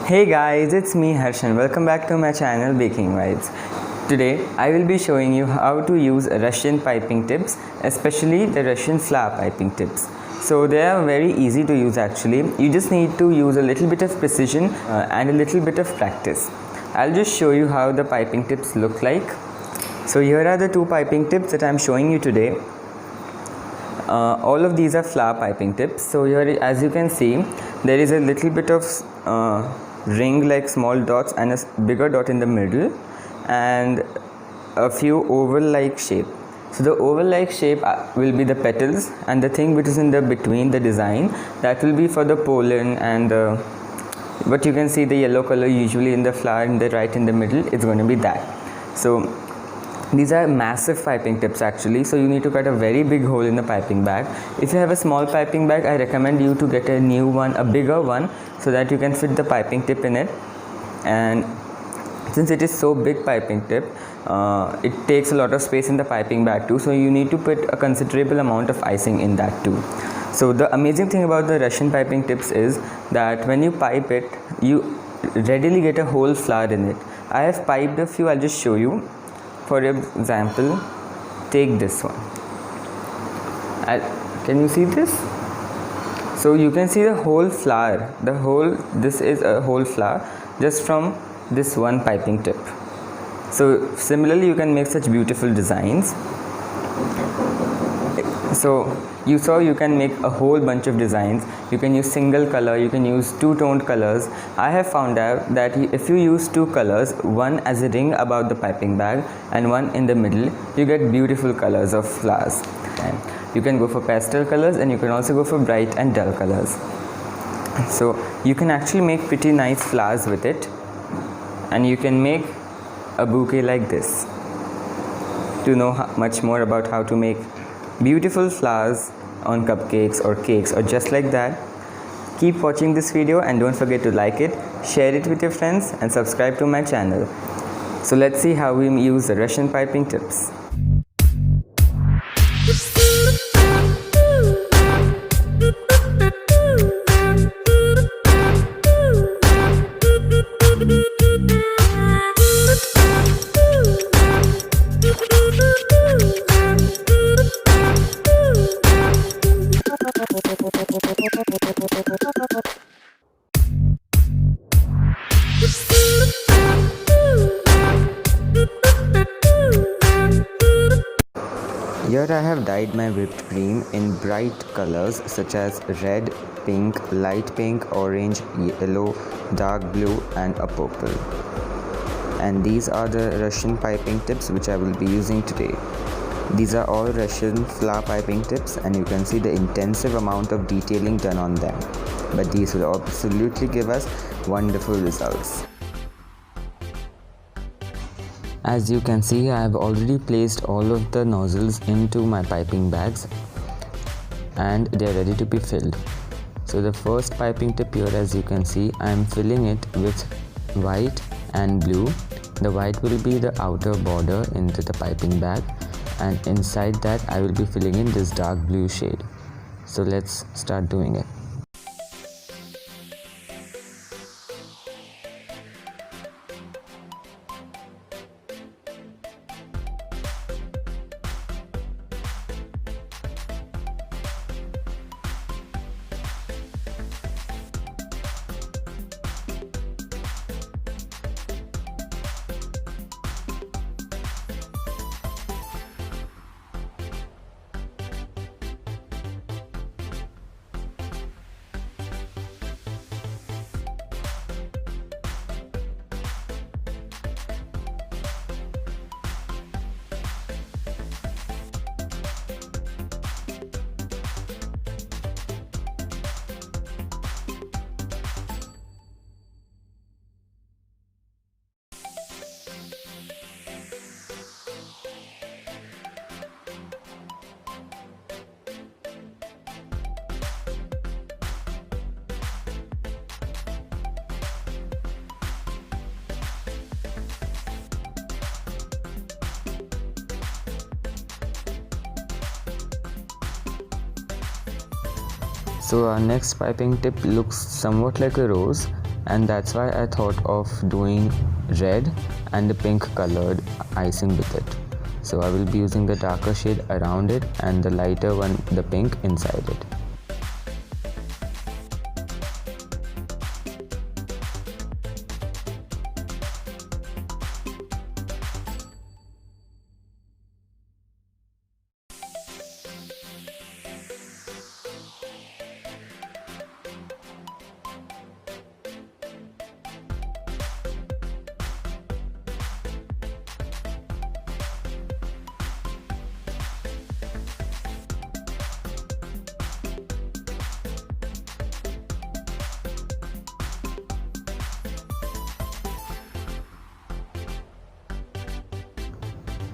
Hey guys, it's me Harshan. Welcome back to my channel Baking Vibes. Today I will be showing you how to use Russian piping tips, especially the Russian flower piping tips. So they are very easy to use actually. You just need to use a little bit of precision and a little bit of practice. I'll just show you how the piping tips look like. So here are the two piping tips that I'm showing you today. All of these are flower piping tips. So here, as you can see, there is a little bit of ring like small dots and a bigger dot in the middle and a few oval like shape. So the oval like shape will be the petals, and the thing which is in the between the design, that will be for the pollen, and what you can see the yellow color usually in the flower in the right in the middle, it's going to be that. So these are massive piping tips actually, so you need to cut a very big hole in the piping bag. If you have a small piping bag, I recommend you to get a new one, a bigger one, so that you can fit the piping tip in it. And since it is so big piping tip, it takes a lot of space in the piping bag too, so you need to put a considerable amount of icing in that too. So the amazing thing about the Russian piping tips is that when you pipe it, you readily get a whole flower in it. I have piped a few, I'll just show you. For example, take this one. Can you see this? So you can see the whole flower. This is a whole flower just from this one piping tip. So similarly, you can make such beautiful designs. So you saw you can make a whole bunch of designs. You can use single color, you can use two-toned colors. I have found out that if you use two colors, one as a ring about the piping bag and one in the middle, you get beautiful colors of flowers. And you can go for pastel colors, and you can also go for bright and dull colors. So you can actually make pretty nice flowers with it, and you can make a bouquet like this. To know much more about how to make beautiful flowers on cupcakes or cakes or just like that, keep watching this video and don't forget to like it, share it with your friends and subscribe to my channel. So let's see how we use the Russian piping tips. Here I have dyed my whipped cream in bright colors such as red, pink, light pink, orange, yellow, dark blue and a purple. And these are the Russian piping tips which I will be using today. These are all Russian flower piping tips, and you can see the intensive amount of detailing done on them. But these will absolutely give us wonderful results. As you can see, I have already placed all of the nozzles into my piping bags and they are ready to be filled. So the first piping tip here, as you can see, I am filling it with white and blue. The white will be the outer border into the piping bag, and inside that I will be filling in this dark blue shade. So let's start doing it. So our next piping tip looks somewhat like a rose, and that's why I thought of doing red and the pink colored icing with it. So I will be using the darker shade around it and the lighter one, the pink, inside it.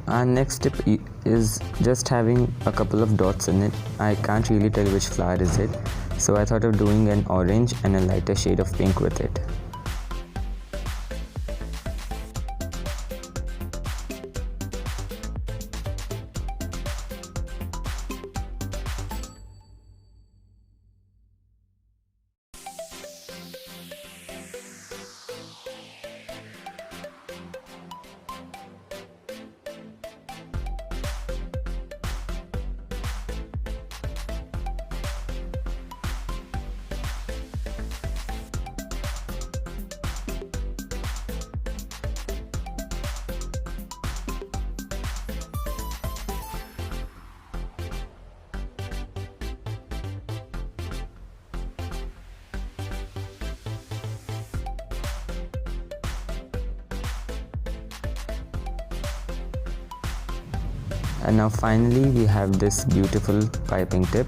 Our next tip is just having a couple of dots in it. I can't really tell which flower is it, so I thought of doing an orange and a lighter shade of pink with it. And now finally we have this beautiful piping tip,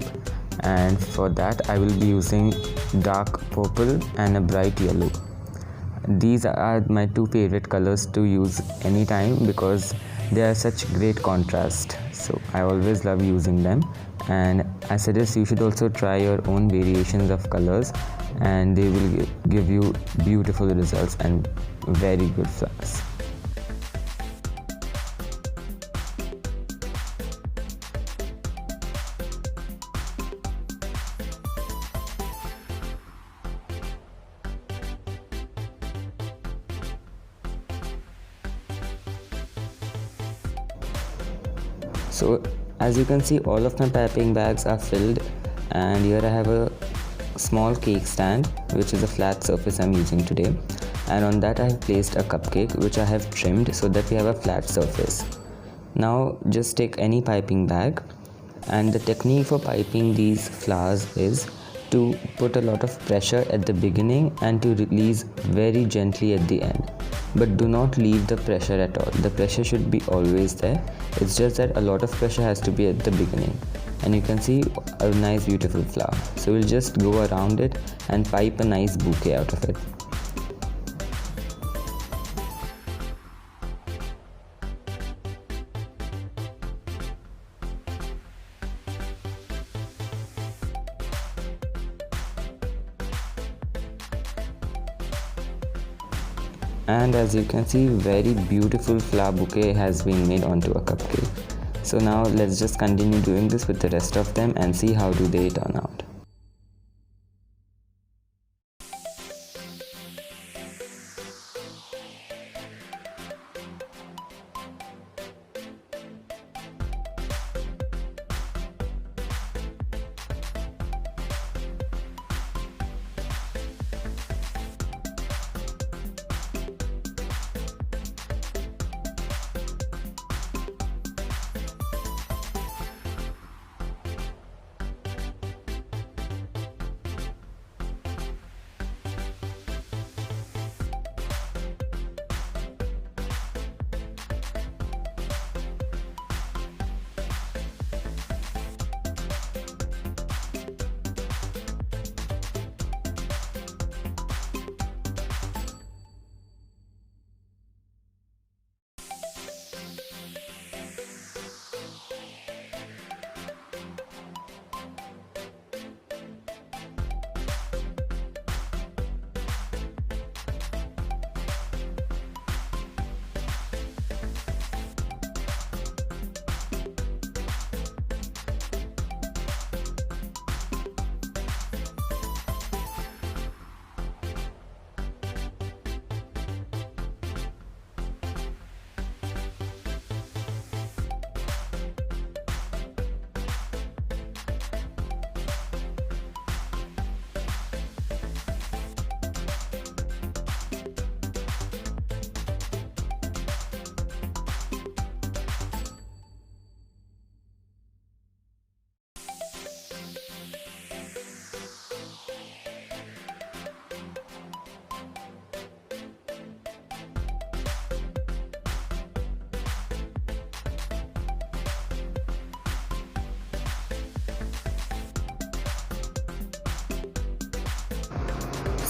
and for that I will be using dark purple and a bright yellow. These are my two favorite colors to use anytime because they are such great contrast, so I always love using them, and I suggest you should also try your own variations of colors, and they will give you beautiful results and very good flowers. So as you can see, all of my piping bags are filled, and here I have a small cake stand which is a flat surface I'm using today, and on that I have placed a cupcake which I have trimmed so that we have a flat surface. Now just take any piping bag, and the technique for piping these flowers is to put a lot of pressure at the beginning and to release very gently at the end. But do not leave the pressure at all. The pressure should be always there. It's just that a lot of pressure has to be at the beginning. And you can see a nice beautiful flower. So we'll just go around it and pipe a nice bouquet out of it. And as you can see, very beautiful flower bouquet has been made onto a cupcake. So now let's just continue doing this with the rest of them and see how do they turn out.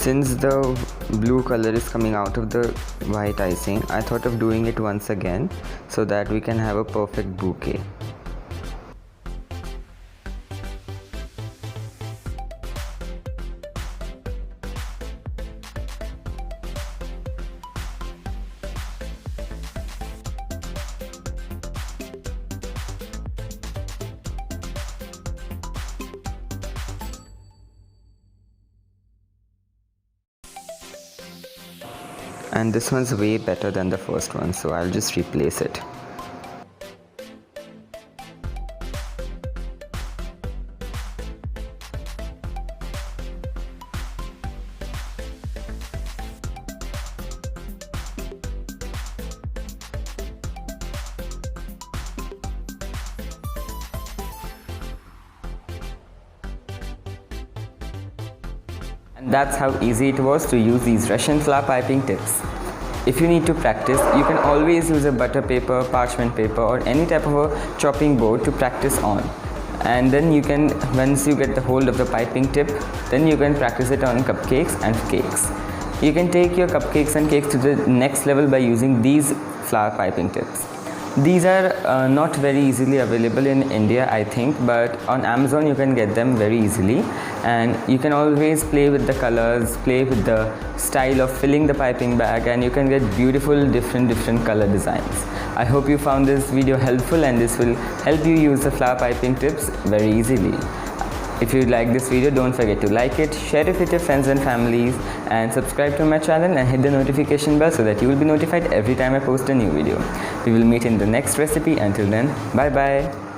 Since the blue color is coming out of the white icing, I thought of doing it once again so that we can have a perfect bouquet. And this one's way better than the first one, so I'll just replace it. And that's how easy it was to use these Russian flower piping tips. If you need to practice, you can always use a butter paper, parchment paper, or any type of a chopping board to practice on. And then you can, once you get the hold of the piping tip, then you can practice it on cupcakes and cakes. You can take your cupcakes and cakes to the next level by using these flower piping tips. These are not very easily available in India, I think, but on Amazon you can get them very easily, and you can always play with the colors, play with the style of filling the piping bag, and you can get beautiful different color designs. I hope you found this video helpful, and this will help you use the flower piping tips very easily. If you like this video, don't forget to like it, share it with your friends and families, and subscribe to my channel and hit the notification bell so that you will be notified every time I post a new video. We will meet in the next recipe. Until then, bye bye.